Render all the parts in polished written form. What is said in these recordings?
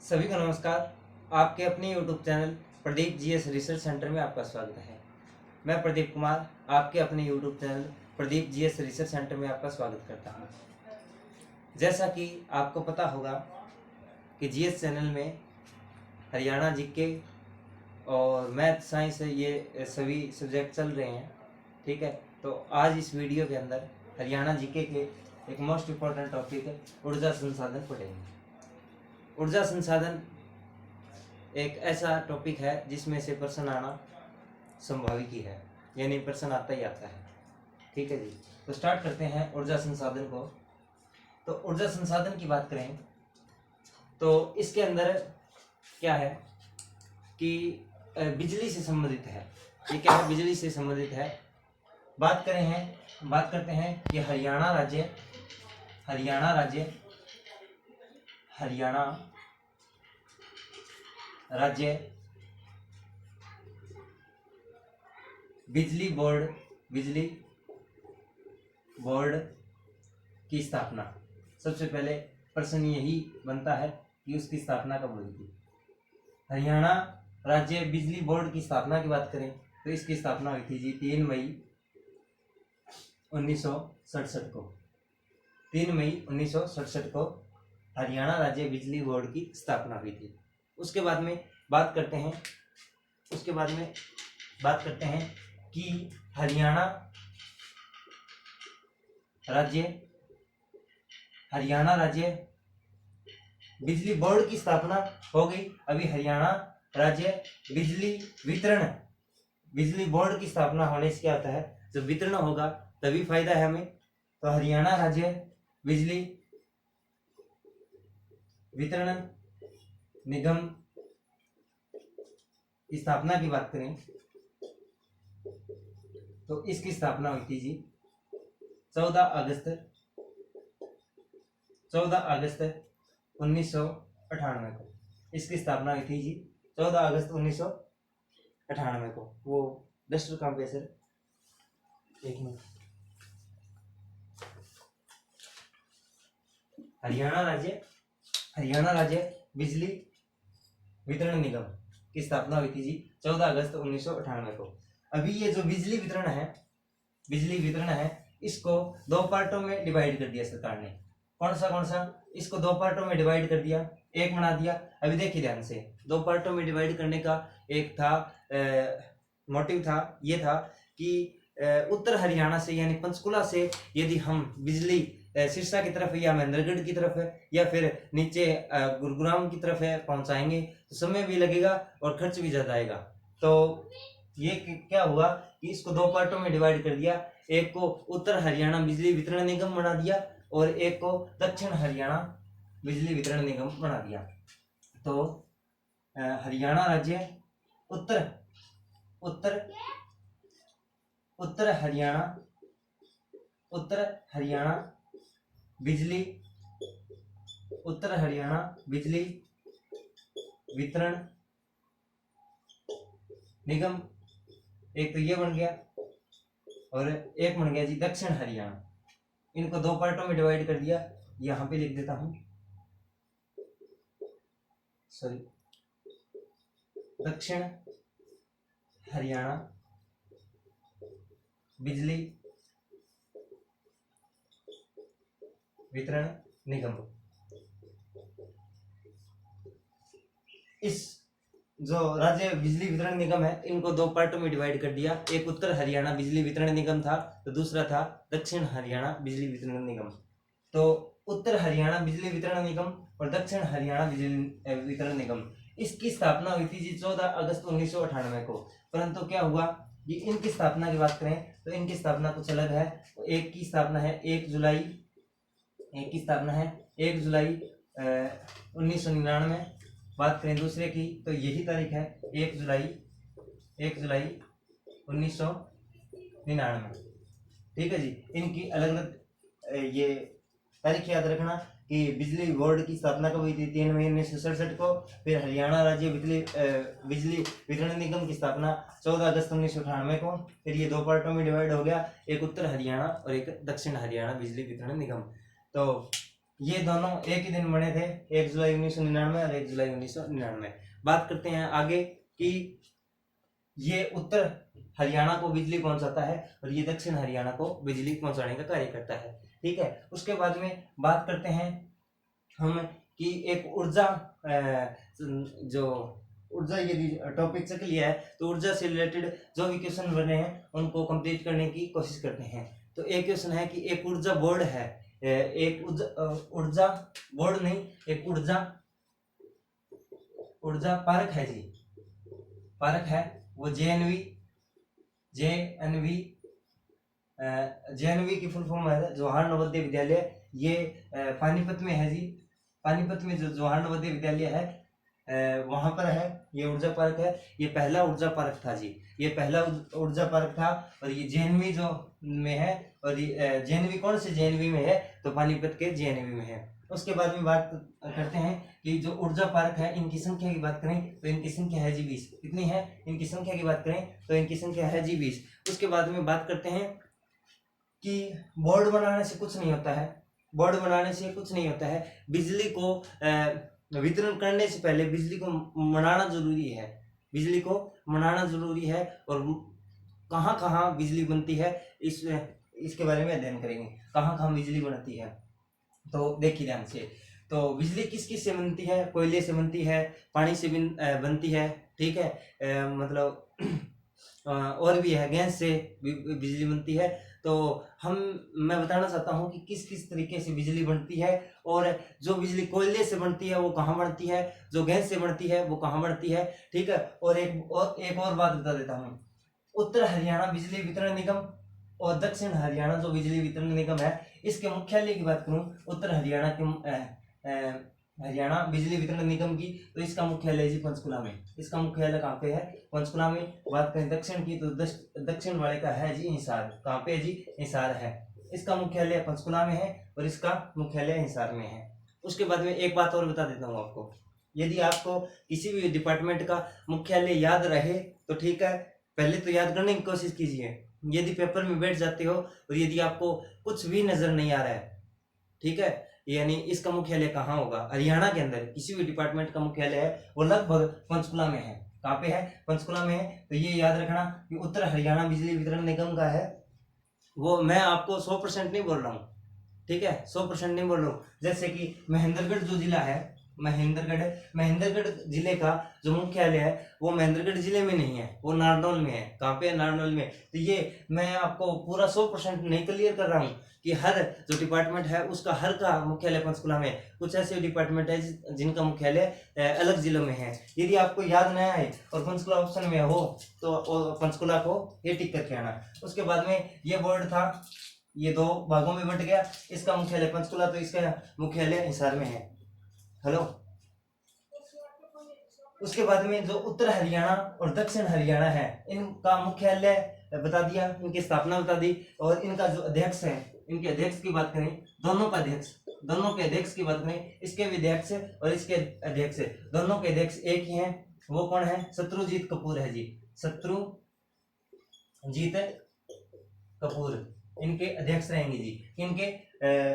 सभी को नमस्कार। आपके अपने YouTube channel Pradeep GS research centre में आपका स्वागत है। मैं प्रदीप कुमार आपके अपने YouTube channel Pradeep GS research centre में आपका स्वागत करता हूं। जैसा कि आपको पता होगा कि जीएस चैनल में हरियाणा जीके और मैथ साइंस ये सभी सब्जेक्ट चल रहे हैं, ठीक है। तो आज इस वीडियो के अंदर हरियाणा जीके के एक मोस्ट इम्पोर्टेंट टॉपिक है ऊर्जा संसाधन पढ़ेंगे। ऊर्जा संसाधन एक ऐसा टॉपिक है जिसमें से प्रश्न आना संभाविक ही है, यानी प्रश्न आता ही आता है, ठीक है जी। तो स्टार्ट करते हैं ऊर्जा संसाधन को। तो ऊर्जा संसाधन की बात करें तो इसके अंदर क्या है कि बिजली से संबंधित है। ये क्या है? बिजली से संबंधित है। बात करते हैं कि हरियाणा राज्य बिजली बोर्ड की स्थापना। सबसे पहले प्रश्न यही बनता है कि उसकी स्थापना कब हुई थी। हरियाणा राज्य बिजली बोर्ड की स्थापना की बात करें तो इसकी स्थापना हुई थी जी 3 मई 1967 को। 3 मई 1967 को हरियाणा राज्य बिजली बोर्ड की स्थापना हुई थी। उसके बाद में बात करते हैं कि हरियाणा राज्य बिजली बोर्ड की स्थापना हो गई। अभी हरियाणा राज्य बिजली बोर्ड की स्थापना होने से क्या होता है, जब वितरण होगा तभी फायदा है हमें। तो हरियाणा राज्य बिजली वितरण निगम की स्थापना की बात करें तो इसकी स्थापना हुई थी जी 14 अगस्त 1998 को। इसकी स्थापना हुई थी जी 14 अगस्त 1998 को। वो डस्टर कहाँ पे सर, एक मिनट। हरियाणा राज्य बिजली वितरण निगम की स्थापना हुई थी जी 14 अगस्त 1998 को। अभी ये जो बिजली वितरण है इसको दो पार्टों में डिवाइड कर दिया सरकार ने। कौन सा? इसको दो पार्टों में डिवाइड कर दिया, एक बना दिया। अभी देखिए ध्यान से, दो पार्टों में डिवाइड करने का एक था मोटिव था, ये था कि उत्तर हरियाणा से यानी पंचकुला से यदि हम बिजली सिरसा की तरफ या महेंद्रगढ़ की तरफ है या फिर नीचे गुरुग्राम की तरफ है पहुंचाएंगे तो समय भी लगेगा और खर्च भी ज्यादा आएगा। तो ये क्या हुआ कि इसको दो पार्टों में डिवाइड कर दिया। एक को उत्तर हरियाणा बिजली वितरण निगम बना दिया और एक को दक्षिण हरियाणा बिजली वितरण निगम बना दिया। तो हरियाणा राज्य उत्तर हरियाणा बिजली वितरण निगम, एक तो ये बन गया और एक बन गया जी दक्षिण हरियाणा। इनको दो पार्टों में डिवाइड कर दिया। यहां पे लिख देता हूं, सॉरी, दक्षिण हरियाणा बिजली वितरण निगम। इस जो राज्य बिजली वितरण निगम है इनको दो पार्टों में डिवाइड कर दिया। एक उत्तर हरियाणा बिजली वितरण निगम था तो दूसरा था दक्षिण हरियाणा बिजली वितरण निगम। तो उत्तर हरियाणा बिजली वितरण निगम और दक्षिण हरियाणा बिजली वितरण निगम, इसकी स्थापना हुई थी जी 14 अगस्त 1998 को। परंतु क्या हुआ, ये इनकी स्थापना की बात करें तो इनकी स्थापना कुछ अलग है। एक की स्थापना है 1 जुलाई 1999। बात करें दूसरे की तो यही तारीख है 1 जुलाई 1999, ठीक है जी। इनकी अलग अलग ये तारीख याद रखना कि बिजली बोर्ड की स्थापना कब हुई थी 3 मई 1967 को। फिर हरियाणा राज्य बिजली वितरण निगम की स्थापना 14 अगस्त 1998 को। फिर ये दो पार्टों में डिवाइड हो गया, एक उत्तर हरियाणा और एक दक्षिण हरियाणा बिजली वितरण निगम। तो ये दोनों एक ही दिन बने थे, 1 जुलाई 1999 और 1 जुलाई 1999। बात करते हैं आगे कि ये उत्तर हरियाणा को बिजली पहुंचाता है और ये दक्षिण हरियाणा को बिजली पहुंचाने का कार्य करता है। ठीक है, उसके बाद में बात करते हैं हम कि एक ऊर्जा जो ऊर्जा यदि टॉपिक चल लिया है तो ऊर्जा से रिलेटेड जो भी क्वेश्चन बने हैं उनको कंप्लीट करने की कोशिश करते हैं। तो एक क्वेश्चन है कि एक ऊर्जा बोर्ड है, एक ऊर्जा बोर्ड नहीं, एक ऊर्जा पार्क है जी, पार्क है, वो जेएनवी की फुल फॉर्म है जवाहर नवोदय विद्यालय। ये पानीपत में है जी, पानीपत में जो जवाहर नवोदय विद्यालय है वहां पर है ये ऊर्जा पार्क है। ये पहला ऊर्जा पार्क था जी, ये पहला ऊर्जा पार्क था और ये जेएनवी जो में है, और ये जेएनवी कौन से जेएनवी में है, तो पानीपत के जेएनवी में है। उसके बाद में बात करते हैं कि जो ऊर्जा पार्क है इनकी संख्या की बात करें तो इनकी संख्या है जी 20। कितनी है इनकी संख्या की बात करें तो इनकी संख्या है जी 20। उसके बाद में बात करते हैं कि बोर्ड बनाने से कुछ नहीं होता है, बोर्ड बनाने से कुछ नहीं होता है, बिजली को वितरण करने से पहले बिजली को मनाना जरूरी है, बिजली को मनाना जरूरी है। और कहाँ कहाँ बिजली बनती है इसके बारे में अध्ययन करेंगे, कहाँ कहाँ बिजली बनती है। तो देखिए ध्यान से, तो बिजली किस किस से बनती है, कोयले से बनती है, पानी से बनती है, ठीक है, मतलब और भी है, गैस से बिजली बनती है। तो मैं बताना चाहता हूँ कि किस किस तरीके से बिजली बनती है, और जो बिजली कोयले से बनती है वो कहाँ बनती है, जो गैस से बनती है वो कहाँ बनती है, ठीक है। और एक और बात बता देता हूँ, उत्तर हरियाणा बिजली वितरण निगम और दक्षिण हरियाणा जो बिजली वितरण निगम है, इसके मुख्यालय की बात करूं, उत्तर हरियाणा के हरियाणा बिजली वितरण निगम की, तो इसका मुख्यालय जी पंचकुला में। इसका मुख्यालय कहाँ पे है, पंचकुला में। बात करें दक्षिण की तो दक्षिण वाले का है जी हिसार, कहाँ पे जी, हिसार है। इसका मुख्यालय पंचकुला में है और इसका मुख्यालय हिसार में है। उसके बाद में एक बात और बता देता हूँ आपको, यदि आपको किसी भी डिपार्टमेंट का मुख्यालय याद रहे तो ठीक है, पहले तो याद करने की कोशिश कीजिए। यदि पेपर में बैठ जाते हो और यदि आपको कुछ भी नजर नहीं आ रहा है, ठीक है, यानी इसका मुख्यालय कहाँ होगा, हरियाणा के अंदर किसी भी डिपार्टमेंट का मुख्यालय है वो लगभग पंचकुला में है। कहाँ पे है, पंचकुला में है। तो ये याद रखना कि उत्तर हरियाणा बिजली वितरण निगम का है वो, मैं आपको 100% नहीं बोल रहा हूँ, ठीक है, 100% नहीं बोल रहा हूँ। जैसे कि महेंद्रगढ़ जो जिला है, महेंद्रगढ़ जिले का जो मुख्यालय है वो महेंद्रगढ़ जिले में नहीं है, वो नारनौल में है। कहाँ पे है, नारनौल में। तो ये मैं आपको पूरा 100% नहीं क्लियर कर रहा हूँ कि हर जो डिपार्टमेंट है उसका हर का मुख्यालय पंचकुला में। कुछ ऐसे डिपार्टमेंट है जिनका मुख्यालय अलग जिलों में है। यदि आपको याद नहीं आए और पंचकुला ऑप्शन में हो तो पंचकुला को ये टिक करके आना। उसके बाद में ये बोर्ड था, ये दो भागों में बंट गया, इसका मुख्यालय पंचकुला तो इसका मुख्यालय हिसार में है। हेलो, उसके बाद में जो उत्तर हरियाणा और दक्षिण हरियाणा है इनका मुख्यालय बता दिया, इनकी स्थापना बता दी, और इनका जो अध्यक्ष है, इनके अध्यक्ष की बात करें, दोनों के अध्यक्ष की बात करें, इसके भी अध्यक्ष और इसके अध्यक्ष, दोनों के अध्यक्ष एक ही हैं। वो कौन है, शत्रुजीत कपूर है जी, शत्रुजीत कपूर इनके अध्यक्ष रहेंगे जी। इनके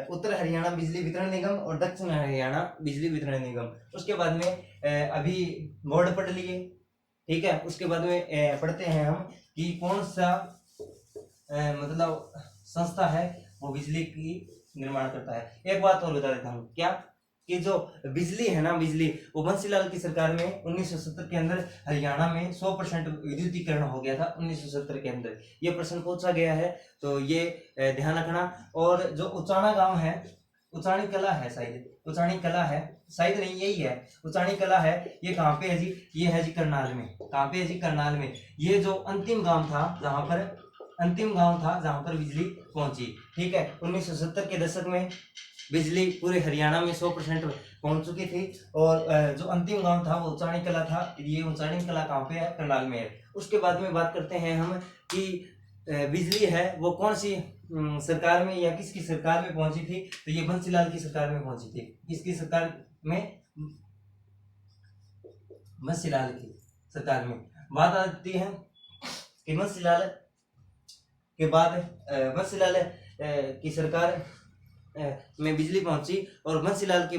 उत्तर हरियाणा बिजली वितरण निगम और दक्षिण हरियाणा बिजली वितरण निगम। उसके बाद में अभी बोर्ड पढ़ लिए, ठीक है। उसके बाद में पढ़ते हैं हम कि कौन सा मतलब संस्था है वो बिजली की निर्माण करता है। एक बात और बता देता हूँ, क्या कि जो बिजली है ना, बिजली वो बंसीलाल की सरकार में 1970 के अंदर हरियाणा में 100% विद्युतीकरण हो गया था। 1970 के अंदर ये प्रश्न पूछा गया है, तो ये ध्यान रखना। और जो उचाना गांव है, उचानी कला है शायद, उचानी कला है शायद, नहीं यही है, उचानी कला है। ये कहाँ पे है जी, ये है जी करनाल में। कहाँ पे है जी, करनाल में। ये जो अंतिम गांव था जहाँ पर बिजली पहुंची, ठीक है। 1970 के दशक में बिजली पूरे हरियाणा में 100% पहुंच चुकी थी। और जो अंतिम गांव था वो उचानी कला था। ये उचानी कला कहाँ पे है, करनाल में है। उसके बाद में बात करते हैं हम कि बिजली है वो कौन सी सरकार में या किसकी सरकार में पहुंची थी, तो ये बंसीलाल की सरकार में पहुंची थी। किसकी सरकार में, बंसीलाल की सरकार में। बात आती है कि बंसीलाल के बाद बंसीलाल की सरकार में बिजली पहुंची। और बंसीलाल की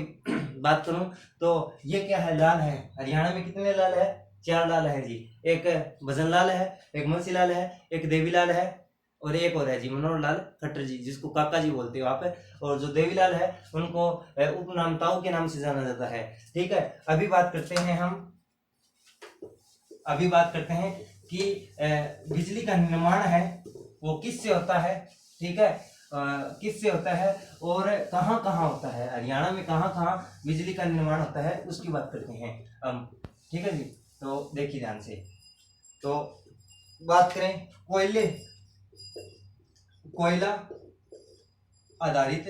बात करूं तो ये क्या है, लाल है। हरियाणा में कितने लाल है, 4 लाल है जी। एक भजन लाल है, एक बंसीलाल है, एक देवीलाल है, और एक और है जी मनोहर लाल खट्टर जी, जिसको काका जी बोलते हो आप। और जो देवीलाल है उनको उपनाम ताऊ के नाम से जाना जाता है। ठीक है, अभी बात करते हैं कि बिजली का निर्माण है वो किससे होता है। ठीक है, किससे होता है और कहाँ कहाँ होता है, हरियाणा में कहाँ कहाँ बिजली का निर्माण होता है उसकी बात करते हैं हम। ठीक है जी, तो देखिए ध्यान से। तो बात करें कोयला आधारित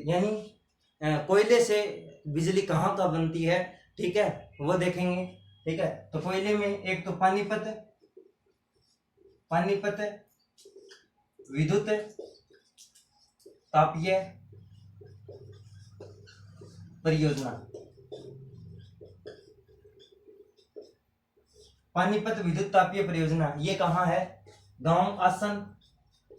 यानी कोयले से बिजली कहाँ का बनती है। ठीक है, वो देखेंगे। ठीक है, तो कोयले में एक तो पानीपत विद्युत तापीय परियोजना। पानीपत विद्युत तापीय परियोजना ये कहाँ है, गांव आसन।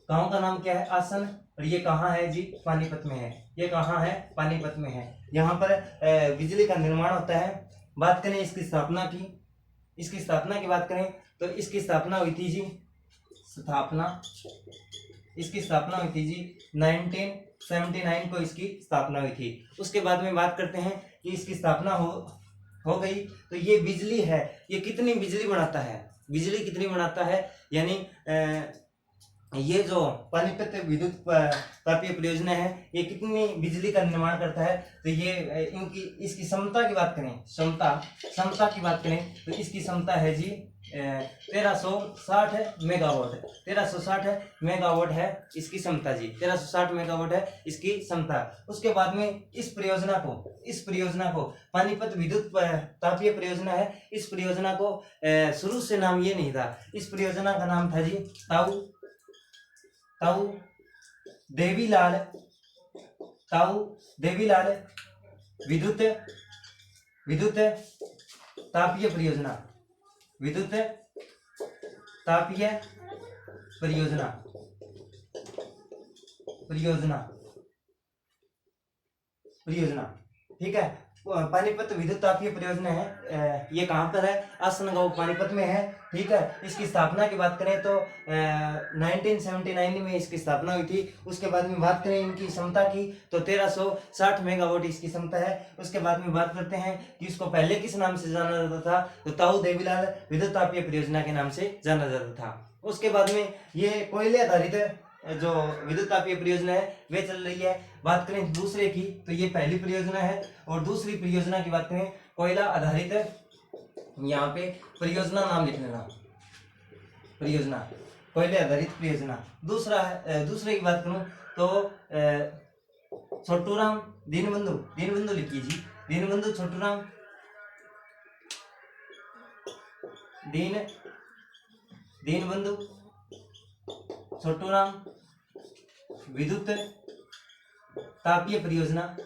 गांव का नाम क्या है, आसन। और ये कहाँ है जी, पानीपत में है। ये कहाँ है, पानीपत में है। यहाँ पर बिजली का निर्माण होता है। बात करें इसकी स्थापना की बात करें तो इसकी स्थापना हुई थी जी 1979 को इसकी स्थापना हुई थी। उसके बाद में बात करते हैं कि इसकी स्थापना हो गई तो ये बिजली है, ये कितनी बिजली बनाता है, यानी ये जो पानीपत विद्युत तापीय परियोजना है ये कितनी बिजली का निर्माण करता है। तो ये इसकी क्षमता की बात करें, क्षमता की बात करें तो इसकी क्षमता है जी 1360 मेगावाट। 1360 मेगावाट है इसकी क्षमता जी, 1360 मेगावाट है इसकी क्षमता। उसके बाद में इस परियोजना को पानीपत विद्युत तापीय परियोजना है। इस परियोजना को शुरू से नाम ये नहीं था, इस परियोजना का नाम था जी ताऊ देवीलाल विद्युत तापीय परियोजना। ठीक है, पानीपत विद्युत तापीय परियोजना है, ये कहाँ पर है, आसनगांव पानीपत में है। ठीक है, इसकी स्थापना की बात करें तो 1979 में इसकी स्थापना हुई थी। उसके बाद में बात करें इनकी क्षमता की तो 1360 मेगावाट इसकी क्षमता है। उसके बाद में बात करते हैं कि इसको पहले किस नाम से जाना जाता था, तो ताऊ देवीलाल विद्युत तापीय परियोजना के नाम से जाना जाता था। उसके बाद में ये कोयले आधारित जो विद्युत तापीय परियोजना है वे चल रही है। बात करें दूसरे की तो ये पहली परियोजना है, और दूसरी परियोजना की बात करें कोयला आधारित, यहाँ पे परियोजना नाम लिख लेना, परियोजना कोयले आधारित परियोजना। दूसरे की बात करूं तो छोटूराम दीनबंधु लिखिए जी, दीनबंधु छोटूराम दीनबंधु छोटूराम विद्युत तापीय परियोजना।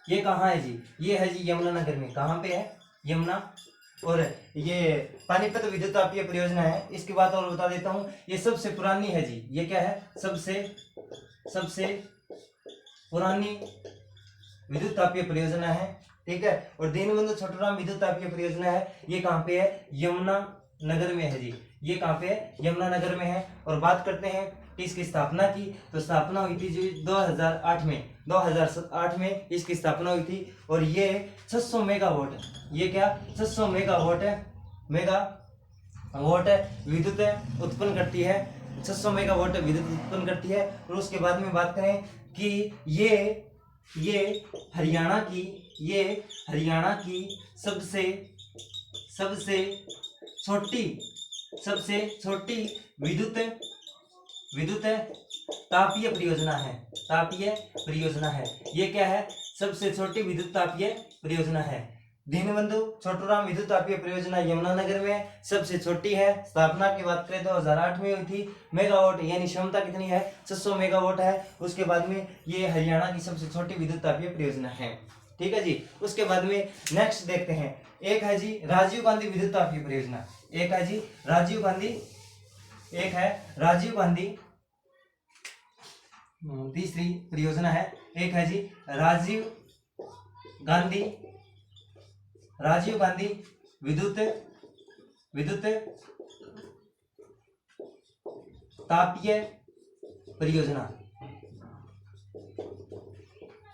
ये कहाँ है जी, ये है जी यमुनानगर में। कहाँ पे है, यमुना। और ये पानीपत विद्युत तापीय परियोजना है। इसकी बात और बता देता हूँ, ये सबसे पुरानी है जी। ये क्या है, सबसे पुरानी विद्युत तापीय परियोजना है। ठीक है, और दीनबंधु छोटूराम विद्युत तापीय परियोजना है, ये कहाँ पे है, यमुनानगर में है जी। ये कहाँ पे है, यमुनानगर में है। और बात करते हैं कि इसकी स्थापना की तो स्थापना हुई थी जी 2008 में इसकी स्थापना हुई थी। और ये 600 मेगावाट, ये क्या 600 मेगावाट विद्युत उत्पन्न करती है, 600 मेगावाट विद्युत उत्पन्न करती है। और उसके बाद में बात करें कि ये हरियाणा की सबसे छोटी विद्युत तापीय परियोजना है। ये क्या है, सबसे छोटी विद्युत तापीय परियोजना है। दीनबंधु छोटूराम विद्युत तापीय परियोजना यमुनानगर में सबसे छोटी है। स्थापना की बात करें तो 2008 में हुई थी। मेगावाट यानी क्षमता कितनी है, 600 मेगावाट है। उसके बाद में ये हरियाणा की सबसे छोटी विद्युत तापीय परियोजना है। ठीक है जी। उसके बाद में नेक्स्ट देखते हैं, एक है जी राजीव गांधी विद्युत तापीय परियोजना, एक है जी राजीव गांधी, एक है राजीव गांधी, तीसरी परियोजना है, एक है जी राजीव गांधी विद्युत तापीय परियोजना।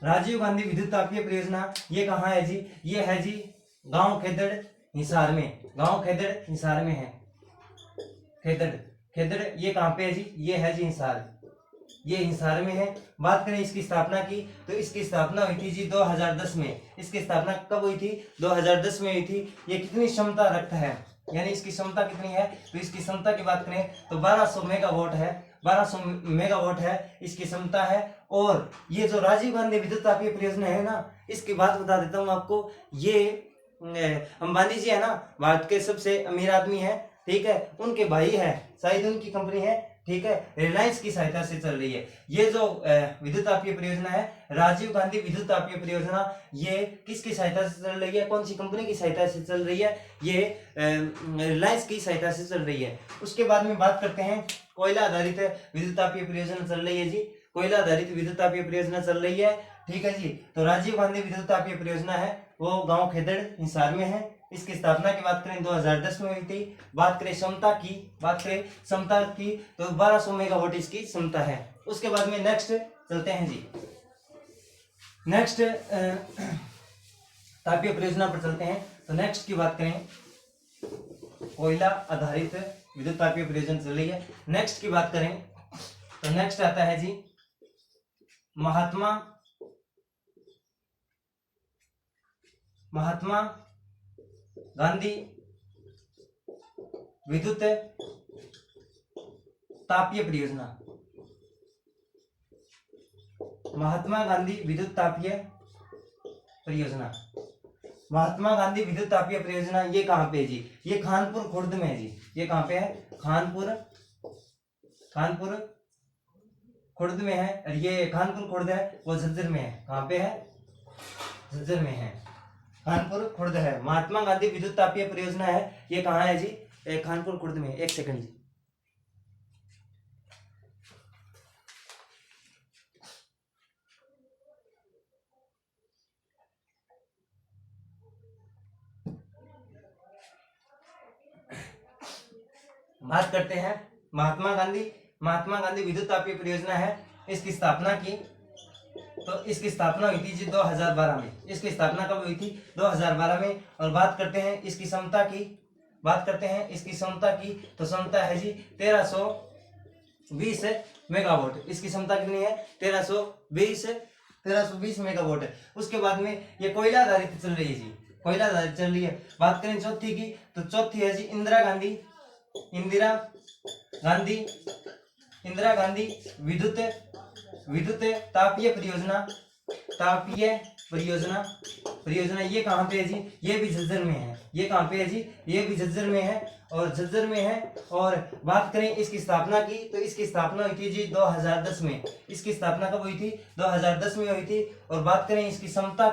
राजीव गांधी विद्युत तापीय परियोजना ये कहाँ है जी? ये है जी गांव खेदड़ हिसार में, गांव खेदड़ हिसार में है। खेदड़ ये कहाँ पे है जी? ये है जी हिसार, ये हिसार में है। बात करें इसकी स्थापना की तो इसकी स्थापना हुई थी जी 2010 में। इसकी स्थापना कब हुई थी? 2010 में हुई थी। ये कितनी क्षमता रखता है, यानी इसकी क्षमता कितनी है? तो इसकी क्षमता की बात करें तो 1200 मेगावाट है, 1200 मेगावाट है इसकी क्षमता है। और ये जो राजीव गांधी विद्युत तापीय परियोजना है ना, इसकी बात बता देता हूँ आपको। ये अंबानी जी है ना, भारत के सबसे अमीर आदमी है, ठीक है, उनके भाई है, शायद उनकी कंपनी है, ठीक है, रिलायंस की सहायता से चल रही है। ये जो विद्युत तापीय परियोजना है, राजीव गांधी विद्युत तापीय परियोजना, ये किसकी सहायता से चल रही है? कौन सी कंपनी की सहायता से चल रही है? ये रिलायंस की सहायता से चल रही है। उसके बाद में बात करते हैं, कोयला आधारित विद्युत तापीय परियोजना चल रही है जी, कोयला आधारित विद्युत तापीय परियोजना चल रही है, ठीक है जी। तो राजीव गांधी विद्युत तापीय परियोजना है वो गांव खेदड़ हिसार में है। इसकी स्थापना की बात करें 2010 में हुई थी। बात करें क्षमता की, तो 1200 मेगावाट इसकी क्षमता है। उसके बाद में नेक्स्ट चलते हैं जी, नेक्स्ट तापीय परियोजना पर चलते हैं। तो नेक्स्ट की बात करें, कोयला आधारित विद्युत तापीय परियोजना चल रही है। नेक्स्ट की बात करें तो नेक्स्ट आता है जी महात्मा गांधी विद्युत तापीय परियोजना, महात्मा गांधी विद्युत तापीय परियोजना। महात्मा गांधी विद्युत तापीय परियोजना ये कहाँ पे है जी? ये खानपुर खुर्द में है जी। ये कहाँ पे है? खानपुर खुर्द में है। और ये खानपुर खुर्द है वो झज्जर में है। कहाँ पे है? झज्जर में है, खानपुर खुर्द है। महात्मा गांधी विद्युत तापीय परियोजना है, ये कहाँ है जी? खानपुर खुर्द में। एक सेकंड जी, बात करते हैं महात्मा गांधी विद्युत तापीय परियोजना है। इसकी स्थापना की तो इसकी स्थापना हुई थी जी 2012 में। इसकी स्थापना कब हुई थी? 2012 में। और बात करते हैं इसकी क्षमता की, तो क्षमता है जी 1320 मेगावाट। इसकी क्षमता कितनी है? 1320 मेगावाट है। उसके बाद में ये कोयला आधारित चल रही है जी, कोयला आधारित चल रही है। बात करें चौथी की तो चौथी है जी इंदिरा गांधी विद्युत तापीय परियोजना। ये कहाँ पे है जी? ये भी झज्जर में है। ये कहाँ पे है जी? ये भी झज्जर में है। और बात करें इसकी स्थापना की तो इसकी स्थापना हुई थी जी 2010 में। इसकी स्थापना कब हुई थी? 2010 में हुई थी। और बात करें इसकी क्षमता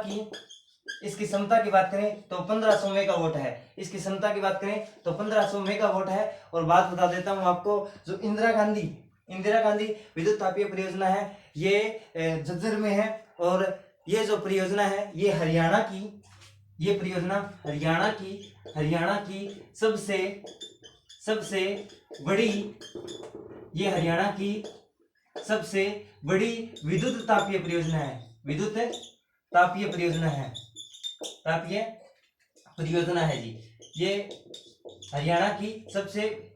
की बात करें तो 1500 मेगावाट है। इसकी क्षमता की बात करें तो 1500 मेगावाट है। और बात बता देता हूँ आपको, जो इंदिरा गांधी विद्युत तापीय परियोजना है ये झज्जर में है। और ये जो परियोजना है ये हरियाणा की सबसे बड़ी विद्युत तापीय परियोजना है जी। ये हरियाणा की सबसे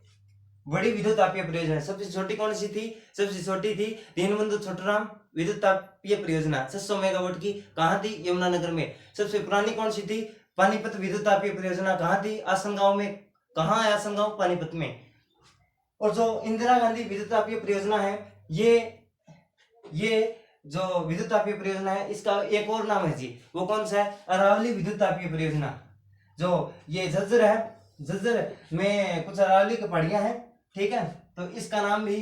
बड़ी विद्युत तापीय परियोजना है। सबसे छोटी कौन सी थी? सबसे छोटी थी दीनबंधु छोटूराम विद्युत तापीय परियोजना, 600 मेगावाट की। कहाँ थी? यमुनानगर में। सबसे पुरानी कौन सी थी? पानीपत विद्युत तापीय परियोजना। कहाँ थी? आसनगांव में। कहाँ है आसनगांव? पानीपत में। और जो इंदिरा गांधी विद्युत तापीय परियोजना है, ये जो विद्युत तापीय परियोजना है इसका एक और नाम है जी, वो कौन सा है? अरावली विद्युत तापीय परियोजना। जो ये झज्जर है, झज्जर में कुछ अरावली की पहाड़ियां हैं, ठीक है, तो इसका नाम भी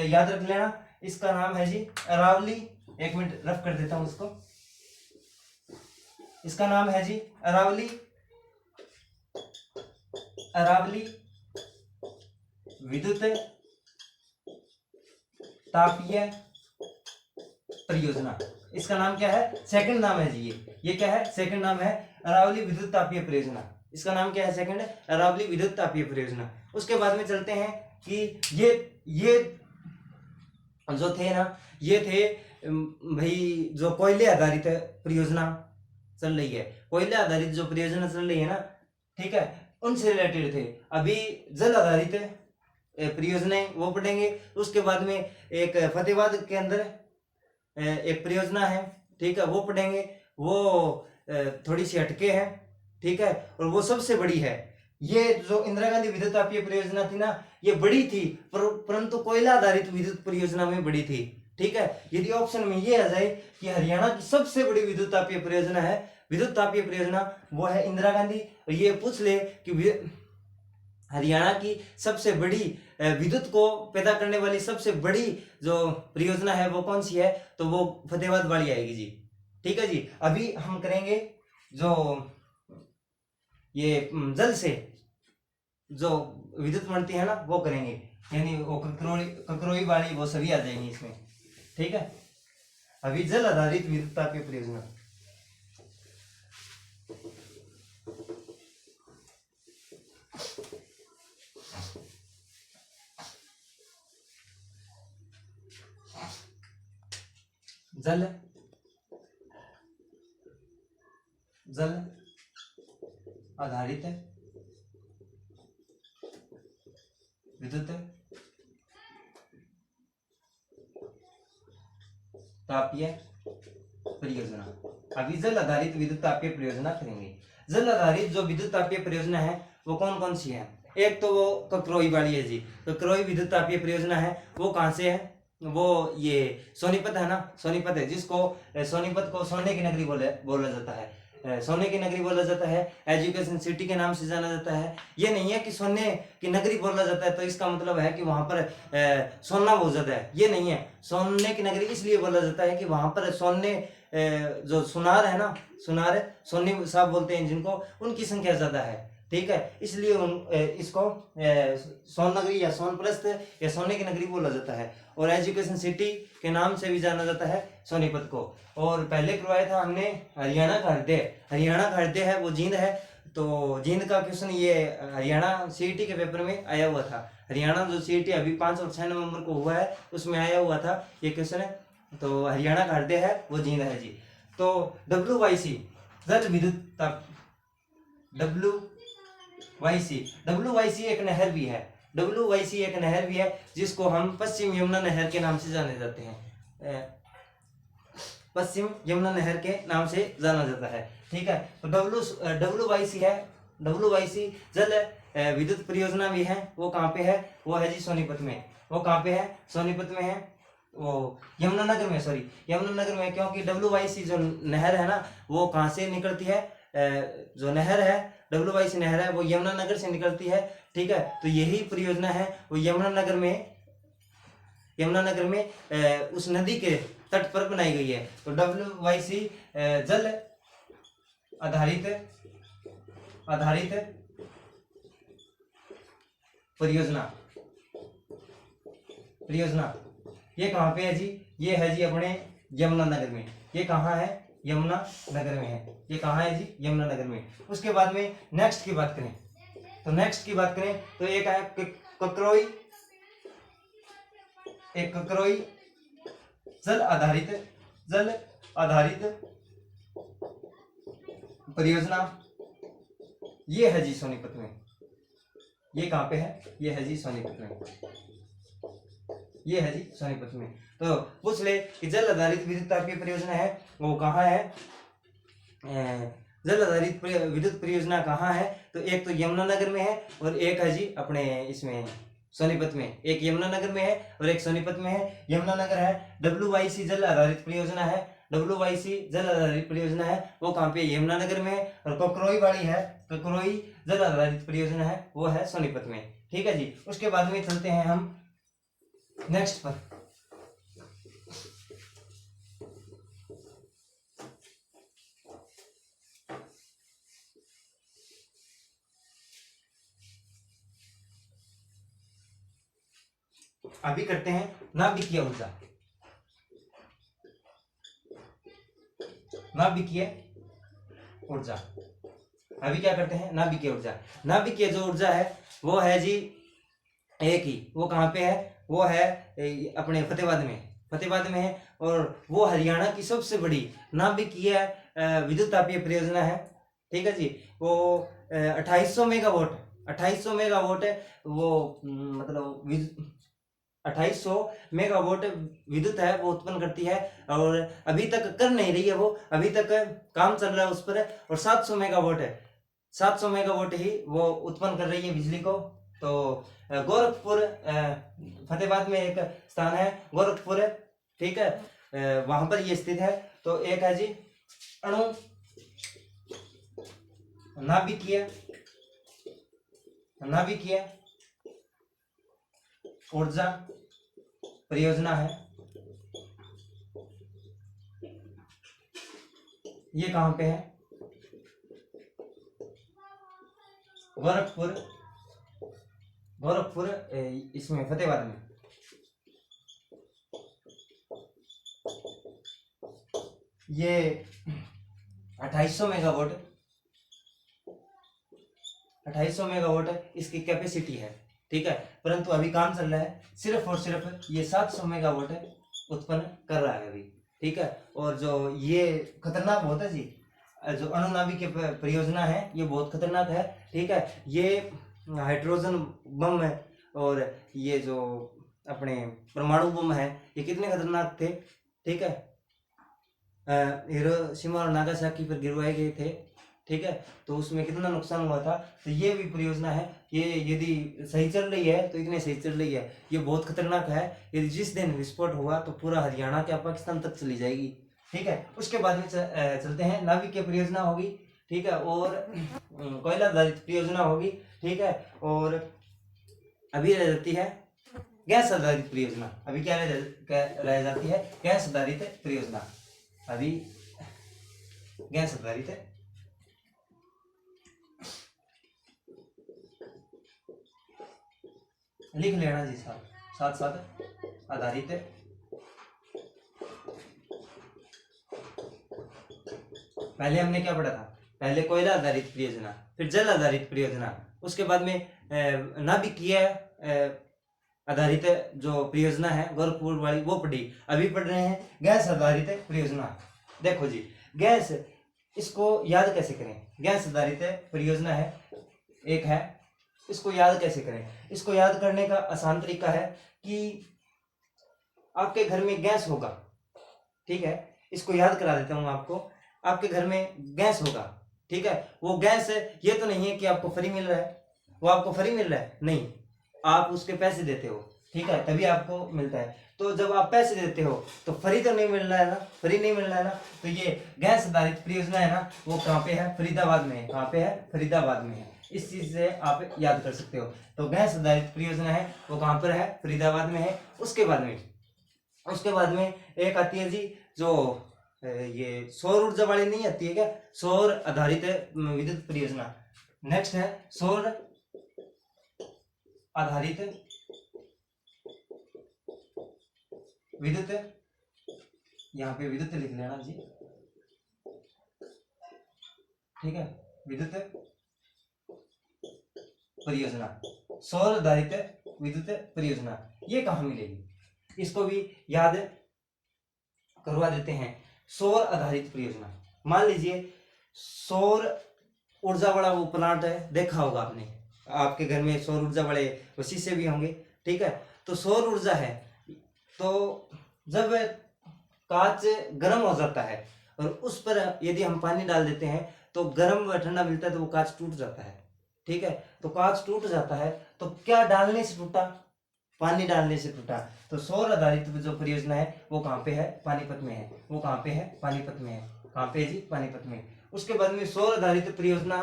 याद रख लेना। इसका नाम है जी अरावली। एक मिनट रफ कर देता हूं इसको। इसका नाम है जी अरावली, अरावली विद्युत तापीय परियोजना। इसका नाम क्या है? सेकंड नाम है जी ये क्या है? सेकंड नाम है अरावली विद्युत तापीय परियोजना। इसका नाम क्या है? सेकंड अरावली विद्युत तापीय परियोजना। उसके बाद में चलते हैं कि ये जो थे ना, ये थे भाई जो कोयले आधारित परियोजना चल रही है, कोयले आधारित जो परियोजना चल रही है ना, ठीक है, उनसे रिलेटेड थे। अभी जल आधारित परियोजनाएं वो पढ़ेंगे। उसके बाद में एक फतेहाबाद के अंदर एक परियोजना है, ठीक है, वो पढ़ेंगे। वो थोड़ी सी हटके है, ठीक है, और वो सबसे बड़ी है। ये जो इंदिरा गांधी विद्युत तापीय परियोजना थी ना, ये बड़ी थी परंतु कोयला आधारित विद्युत परियोजना में बड़ी थी, ठीक है। यदि ऑप्शन में ये आ जाए कि हरियाणा की सबसे बड़ी विद्युत तापीय परियोजना है, विद्युत तापीय परियोजना वो है इंदिरा गांधी, और ये पूछ ले कि हरियाणा की सबसे बड़ी विद्युत को पैदा करने वाली सबसे बड़ी जो परियोजना है वो कौन सी है, तो वो फतेहाबाद वाली आएगी जी, ठीक है जी। अभी हम करेंगे जो ये जल से जो विद्युत बनती है ना, वो करेंगे, यानी वो ककरोई वाली वो सभी आ जाएंगी इसमें, ठीक है। अभी जल आधारित विद्युत तापीय परियोजना, जल जल आधारित विद्युत तापीय परियोजना। अभी जल आधारित विद्युत तापीय परियोजना करेंगे। जल आधारित जो विद्युत तापीय परियोजना है वो कौन कौन सी है? एक तो वो ककरोई वाली है जी, ककरोई विद्युत तापीय परियोजना है। वो कहाँ से है? वो ये सोनीपत है ना, सोनीपत है, जिसको सोनीपत को सोने की नगरी बोला जाता है, सोने की नगरी बोला जाता है, एजुकेशन सिटी के नाम से जाना जाता है। ये नहीं है कि सोने की नगरी बोला जाता है तो इसका मतलब है कि वहां पर सोना बहुत ज्यादा है, ये नहीं है। सोने की नगरी इसलिए बोला जाता है कि वहां पर सोने जो सुनार है ना, सुनार सोनी साहब बोलते हैं जिनको, उनकी संख्या ज्यादा है, ठीक है, इसलिए इसको सोन नगरी या सोनप्रस्थ या सोने की नगरी बोला जाता है। और एजुकेशन सिटी के नाम से भी जाना जाता है सोनीपत को। और पहले करवाया था हमने हरियाणा का हृदय, हरियाणा का हृदय है वो जींद है। तो जींद का क्वेश्चन ये हरियाणा सीईटी के पेपर में आया हुआ था। हरियाणा जो सीईटी अभी 5 और 6 नवंबर को हुआ है उसमें आया हुआ था ये क्वेश्चन है। तो हरियाणा का हृदय है वो जींद है जी। तो WYC जल विद्युत WYC एक नहर भी है, WYC एक नहर भी है जिसको हम पश्चिम यमुना नहर के नाम से जाने जाते हैं, पश्चिम यमुना नहर के नाम से जाना जाता है, ठीक है। तो WYC है, WYC जल विद्युत परियोजना भी है। वो कहाँ पे है? वो है जी सोनीपत में। वो कहाँ पे है? सोनीपत में है, वो यमुनानगर में, सॉरी यमुनानगर में, क्योंकि WYC जो नहर है ना वो कहाँ से निकलती है, जो नहर है WYC नहर है वो यमुनानगर से निकलती है, ठीक है। तो यही परियोजना है वो यमुनानगर में उस नदी के तट पर बनाई गई है। तो WYC जल आधारित परियोजना ये कहाँ पे है जी? ये है जी अपने यमुनानगर में। ये कहाँ है? यमुनानगर में है। ये कहाँ है जी? यमुनानगर में। उसके बाद में नेक्स्ट की बात करें तो एक है ककरोई, एक ककरोई जल आधारित परियोजना। ये है जी सोनीपत में। ये कहाँ पे है? ये है जी सोनीपत में। ये है जी सोनीपत में। तो पूछ ले कि जल आधारित विद्युत तापीय परियोजना है वो कहाँ है, जल आधारित विद्युत परियोजना कहाँ है? तो एक तो यमुनानगर में है और एक है जी अपने इसमें सोनीपत में। एक यमुनानगर में है और एक सोनीपत में है। यमुनानगर है WYC जल आधारित परियोजना है, WYC जल आधारित परियोजना है वो कहाँ पे? यमुनानगर में है। और ककरोई वाली है, ककरोई जल आधारित परियोजना है वो है सोनीपत में, ठीक है जी। उसके बाद में चलते हैं हम नेक्स्ट पर। अभी करते हैं नाभिकीय ऊर्जा। नाभिकीय ऊर्जा, अभी क्या करते हैं, नाभिकीय ऊर्जा। नाभिकीय जो ऊर्जा है वो है जी एक ही, वो कहाँ पे है, वो है अपने फतेहाबाद में, फतेहाबाद में है। और वो हरियाणा की सबसे बड़ी नाभिकीय विद्युत तापीय परियोजना है। ठीक है जी। वो 2800 मेगावाट, 2800 मेगावाट है वो, मतलब 2800 मेगावाट विद्युत है वो उत्पन्न करती है। और अभी तक कर नहीं रही है वो, अभी तक काम चल रहा है उस पर। और 700 मेगावाट है, 700 मेगावाट ही वो उत्पन्न कर रही है बिजली को। तो गोरखपुर, फतेहाबाद में एक स्थान है गोरखपुर, ठीक है, वहां पर ये स्थित है। तो एक है जी अणु नाभिकीय ऊर्जा परियोजना है। ये कहां पे है, गोरखपुर, इसमें फतेहाबाद में। ये 2800 मेगावाट, 2800 मेगावाट इसकी कैपेसिटी है। ठीक है, परंतु अभी काम चल रहा है सिर्फ और सिर्फ ये 700 मेगावाट उत्पन्न कर रहा है अभी। ठीक है, और जो ये खतरनाक बहुत है जी, जो अणुनाभिकीय परियोजना है ये बहुत खतरनाक है। ठीक है, ये हाइड्रोजन बम है और ये जो अपने परमाणु बम है ये कितने खतरनाक थे। ठीक है, हिरोशिमा और नागासाकी पर गिरवाए गए थे। ठीक है, तो उसमें कितना नुकसान हुआ था। तो ये भी परियोजना है, ये यदि सही चल रही है तो इतनी सही चल रही है, ये बहुत खतरनाक है। यदि जिस दिन विस्फोट हुआ तो पूरा हरियाणा क्या पाकिस्तान तक चली जाएगी। ठीक है, उसके बाद में चलते हैं, नाभिकीय परियोजना होगी। ठीक है, और कोयला आधारित परियोजना होगी। ठीक है, और अभी रह जाती है गैस आधारित परियोजना। अभी क्या रह जाती है, गैस आधारित परियोजना। अभी गैस आधारित है, लिख लेना जी साथ साथ आधारित है। पहले हमने क्या पढ़ा था, पहले कोयला आधारित परियोजना, फिर जल आधारित परियोजना, उसके बाद में नाभिकीय आधारित जो परियोजना है गोरखपुर वाली वो पढ़ी। अभी पढ़ रहे हैं गैस आधारित परियोजना। देखो जी, गैस, इसको याद कैसे करें, गैस आधारित परियोजना है एक है, इसको याद कैसे करें। इसको याद करने का आसान तरीका है कि आपके घर में गैस होगा। ठीक है, इसको याद करा देता हूं आपको। आपके घर में गैस होगा, ठीक है, वो गैस ये तो नहीं है कि आपको फ्री मिल रहा है, वो आपको फ्री मिल रहा है नहीं, आप उसके पैसे देते हो। ठीक है, तभी आपको मिलता है। तो जब आप पैसे देते हो तो फ्री तो नहीं मिल रहा है ना, फ्री नहीं मिल रहा है ना। तो ये गैस आधारित परियोजना है ना, वो कहाँ पे है, फरीदाबाद में है। कहाँ पे है, फरीदाबाद में है। इस चीज से आप याद कर सकते हो। तो गैस आधारित परियोजना है वो कहाँ पर है, फरीदाबाद में है। उसके बाद में एक आती है जी जो ये सौर ऊर्जा वाली नहीं आती है क्या, सौर आधारित विद्युत परियोजना। नेक्स्ट है सौर आधारित विद्युत, यहाँ पे विद्युत लिख लेना जी। ठीक है, विद्युत परियोजना, सौर आधारित विद्युत परियोजना, ये कहाँ मिलेगी, इसको भी याद करवा देते हैं। सौर आधारित परियोजना, मान लीजिए सौर ऊर्जा वाला वो प्लांट है, देखा होगा आपने, आपके घर में सौर ऊर्जा वाले वो शीशे भी होंगे। ठीक है, तो सौर ऊर्जा है, तो जब कांच गर्म हो जाता है और उस पर यदि हम पानी डाल देते हैं तो गर्म व ठंडा मिलता है तो वो कांच टूट जाता है। ठीक है, तो कांच टूट जाता है तो क्या डालने से टूटा, पानी डालने से टूटा। तो सौर आधारित जो परियोजना है वो कहाँ पे है, पानीपत में है। वो कहाँ पे है, पानीपत में है। कहाँ पे जी, पानीपत में। उसके बाद में सौर आधारित परियोजना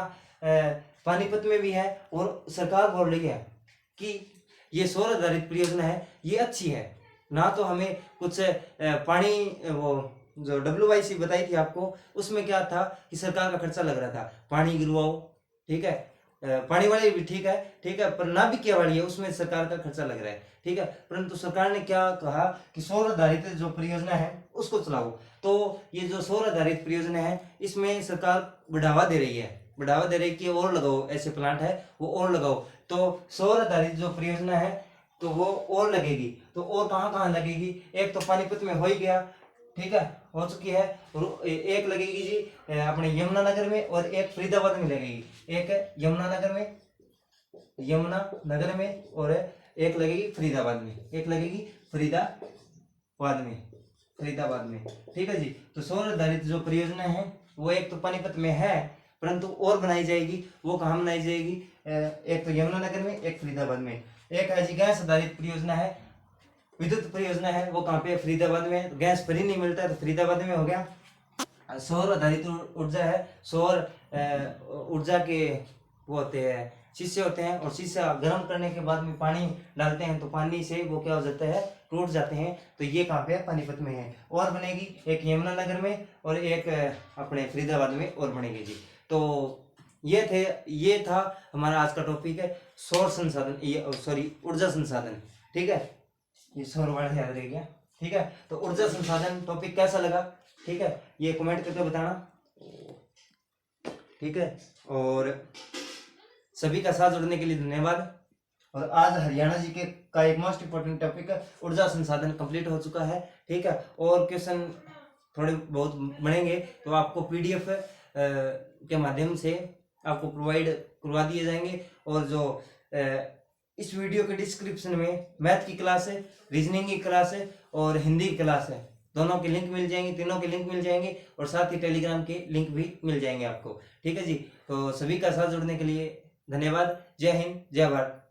पानीपत में भी है और सरकार बोल रही है कि ये सौर आधारित परियोजना है ये अच्छी है ना। तो हमें कुछ पानी, वो जो WIC बताई थी आपको, उसमें क्या था कि सरकार का खर्चा लग रहा था, पानी गिरवाओ, ठीक है, पानी वाली भी ठीक है, पर नाभिकीय वाली है उसमें सरकार का खर्चा लग रहा है, ठीक है। परंतु सरकार ने क्या कहा कि सौर आधारित जो परियोजना है उसको चलाओ। तो ये जो सौर आधारित परियोजना है इसमें सरकार बढ़ावा दे रही है कि और लगाओ, ऐसे प्लांट है वो और लगाओ। तो सौर आधारित जो परियोजना है तो वो और लगेगी, तो और कहाँ कहाँ लगेगी, एक तो पानीपत में हो ही गया, ठीक है, हो चुकी है। और एक लगेगी जी अपने यमुनानगर में, और एक फरीदाबाद में लगेगी। एक यमुनानगर में और एक लगेगी फरीदाबाद में, ठीक है जी। तो सौर आधारित जो परियोजना है वो एक तो पानीपत में है, परंतु और बनाई जाएगी। वो कहाँ बनाई जाएगी, एक तो यमुनानगर में, एक फरीदाबाद में। एक है जी गैस आधारित परियोजना है, विद्युत परियोजना है, वो कहाँ पे, फरीदाबाद में। गैस फ्री नहीं मिलता है तो फरीदाबाद में हो गया। सौर आधारित ऊर्जा है, सौर ऊर्जा के वो होते हैं शीशे होते हैं, और शीशा गर्म करने के बाद में पानी डालते हैं तो पानी से वो क्या हो जाता है, टूट जाते हैं। तो ये कहाँ पे है, पानीपत में है। और बनेगी एक यमुनानगर में और एक अपने फरीदाबाद में और बनेगी जी। तो ये था हमारा आज का टॉपिक है सौर संसाधन, ऊर्जा संसाधन, ठीक है। ये सौर वर्ड याद रह गया, ठीक है। तो ऊर्जा संसाधन टॉपिक कैसा लगा, ठीक है, ये कमेंट करके बताना, ठीक है। और सभी का साथ जुड़ने के लिए धन्यवाद। और आज हरियाणा जी के का एक मोस्ट इंपोर्टेंट टॉपिक है ऊर्जा संसाधन कंप्लीट हो चुका है, ठीक है। और क्वेश्चन थोड़े बहुत बनेंगे तो आपको पीडीएफ के माध्यम से आपको प्रोवाइड करवा दिए जाएंगे। और जो इस वीडियो के डिस्क्रिप्शन में मैथ की क्लास है, रीजनिंग की क्लास है और हिंदी की क्लास है, दोनों के लिंक मिल जाएंगे, तीनों के लिंक मिल जाएंगे, और साथ ही टेलीग्राम के लिंक भी मिल जाएंगे आपको, ठीक है जी। तो सभी का साथ जुड़ने के लिए धन्यवाद। जय हिंद, जय भारत।